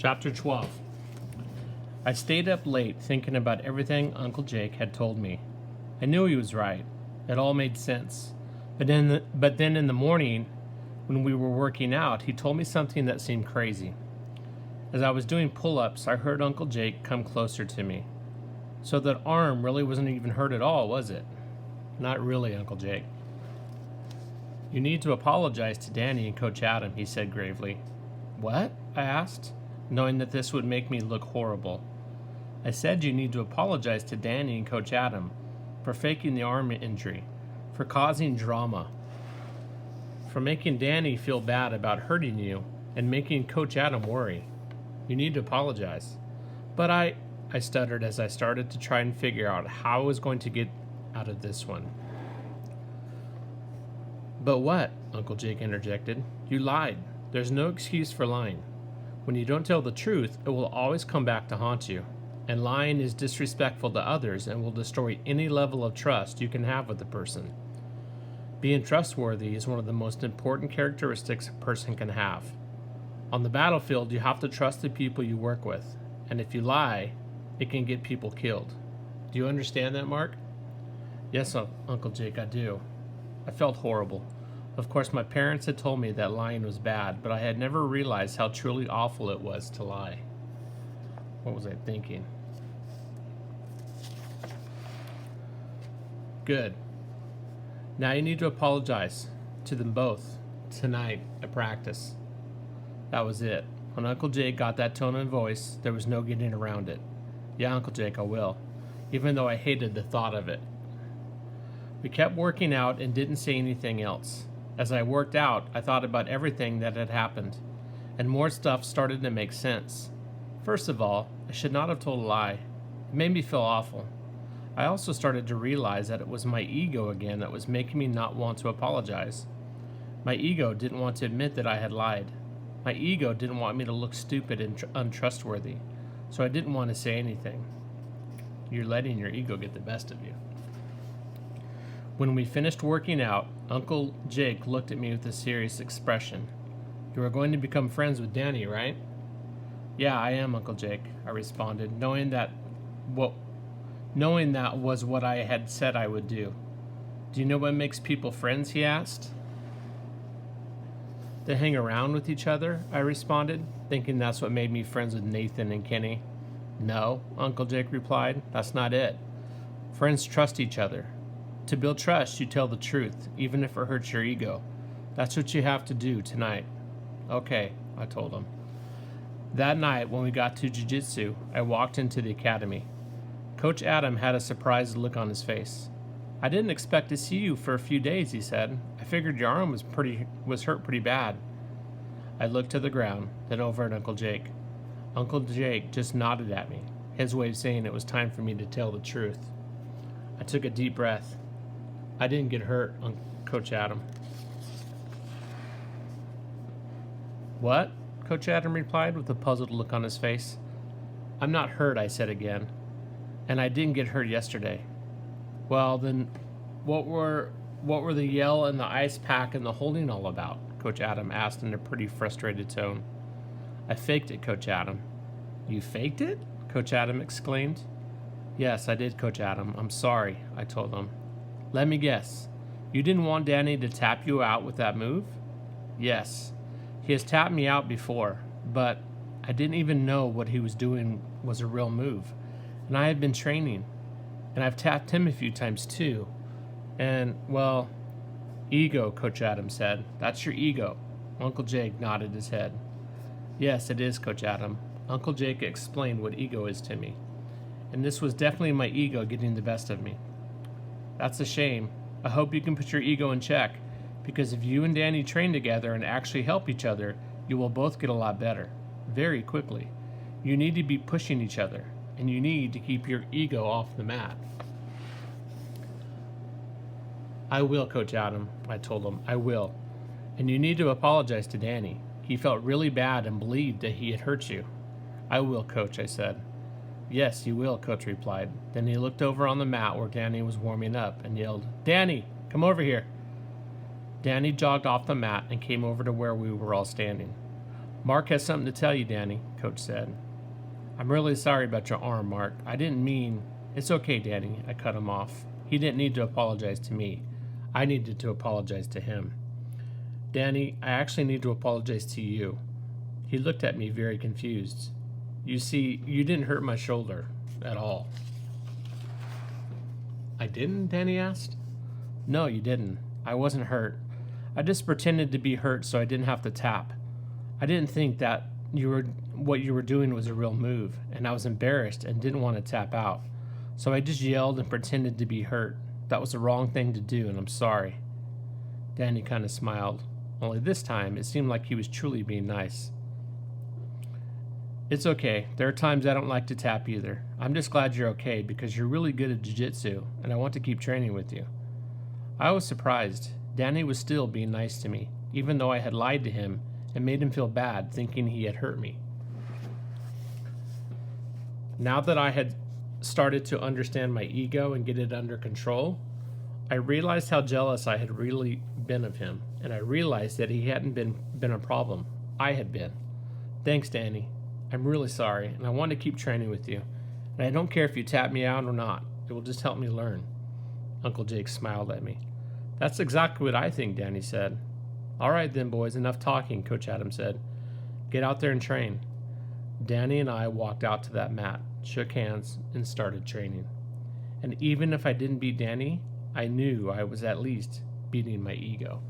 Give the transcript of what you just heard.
Chapter 12. I stayed up late thinking about everything Uncle Jake had told me. I knew he was right. It all made sense. But then in the morning, when we were working out, he told me something that seemed crazy. As I was doing pull-ups, I heard Uncle Jake come closer to me. So that arm really wasn't even hurt at all, was it? Not really, Uncle Jake. You need to apologize to Danny and Coach Adam, he said gravely. What? I asked, knowing that this would make me look horrible. I said you need to apologize to Danny and Coach Adam for faking the arm injury, for causing drama, for making Danny feel bad about hurting you and making Coach Adam worry. You need to apologize. But I stuttered as I started to try and figure out how I was going to get out of this one. But what? Uncle Jake interjected. You lied. There's no excuse for lying. When you don't tell the truth, it will always come back to haunt you. And lying is disrespectful to others and will destroy any level of trust you can have with a person. Being trustworthy is one of the most important characteristics a person can have. On the battlefield, you have to trust the people you work with. And if you lie, it can get people killed. Do you understand that, Mark? Yes, Uncle Jake, I do. I felt horrible. Of course, my parents had told me that lying was bad, but I had never realized how truly awful it was to lie. What was I thinking? Good. Now you need to apologize to them both tonight at practice. That was it. When Uncle Jake got that tone in voice, there was no getting around it. Yeah, Uncle Jake, I will, even though I hated the thought of it. We kept working out and didn't say anything else. As I worked out, I thought about everything that had happened, and more stuff started to make sense. First of all, I should not have told a lie. It made me feel awful. I also started to realize that it was my ego again that was making me not want to apologize. My ego didn't want to admit that I had lied. My ego didn't want me to look stupid and untrustworthy, so I didn't want to say anything. You're letting your ego get the best of you. When we finished working out, Uncle Jake looked at me with a serious expression. You are going to become friends with Danny, right? Yeah, I am, Uncle Jake, I responded, knowing that was what I had said I would do. Do you know what makes people friends, he asked. They hang around with each other, I responded, thinking that's what made me friends with Nathan and Kenny. No, Uncle Jake replied, that's not it. Friends trust each other. To build trust, you tell the truth, even if it hurts your ego. That's what you have to do tonight. Okay, I told him. That night, when we got to jiu-jitsu, I walked into the academy. Coach Adam had a surprised look on his face. I didn't expect to see you for a few days, he said. I figured your arm was hurt pretty bad. I looked to the ground, then over at Uncle Jake. Uncle Jake just nodded at me, his way of saying it was time for me to tell the truth. I took a deep breath. I didn't get hurt, Coach Adam. What? Coach Adam replied with a puzzled look on his face. I'm not hurt, I said again. And I didn't get hurt yesterday. Well, then, what were the yell and the ice pack and the holding all about? Coach Adam asked in a pretty frustrated tone. I faked it, Coach Adam. You faked it? Coach Adam exclaimed. Yes, I did, Coach Adam. I'm sorry, I told him. Let me guess. You didn't want Danny to tap you out with that move? Yes. He has tapped me out before, but I didn't even know what he was doing was a real move. And I have been training. And I've tapped him a few times too. And, well, ego, Coach Adam said. That's your ego. Uncle Jake nodded his head. Yes, it is, Coach Adam. Uncle Jake explained what ego is to me. And this was definitely my ego getting the best of me. That's a shame. I hope you can put your ego in check, because if you and Danny train together and actually help each other, you will both get a lot better, very quickly. You need to be pushing each other, and you need to keep your ego off the mat. I will, Coach Adam, I told him. I will. And you need to apologize to Danny. He felt really bad and believed that he had hurt you. I will, Coach, I said. Yes, you will, Coach replied. Then he looked over on the mat where Danny was warming up and yelled, Danny, come over here. Danny jogged off the mat and came over to where we were all standing. Mark has something to tell you, Danny, Coach said. I'm really sorry about your arm, Mark. I didn't mean. It's okay, Danny, I cut him off. He didn't need to apologize to me. I needed to apologize to him. Danny, I actually need to apologize to you. He looked at me very confused. You see, you didn't hurt my shoulder at all. I didn't? Danny asked. No, you didn't. I wasn't hurt. I just pretended to be hurt so I didn't have to tap. I didn't think that what you were doing was a real move, and I was embarrassed and didn't want to tap out. So I just yelled and pretended to be hurt. That was the wrong thing to do, and I'm sorry. Danny kind of smiled, only this time it seemed like he was truly being nice. It's okay. There are times I don't like to tap either. I'm just glad you're okay because you're really good at jiu-jitsu, and I want to keep training with you. I was surprised. Danny was still being nice to me, even though I had lied to him and made him feel bad thinking he had hurt me. Now that I had started to understand my ego and get it under control, I realized how jealous I had really been of him, and I realized that he hadn't been a problem. I had been. Thanks, Danny. I'm really sorry, and I want to keep training with you. And I don't care if you tap me out or not. It will just help me learn. Uncle Jake smiled at me. That's exactly what I think, Danny said. All right then, boys, enough talking, Coach Adams said. Get out there and train. Danny and I walked out to that mat, shook hands, and started training. And even if I didn't beat Danny, I knew I was at least beating my ego.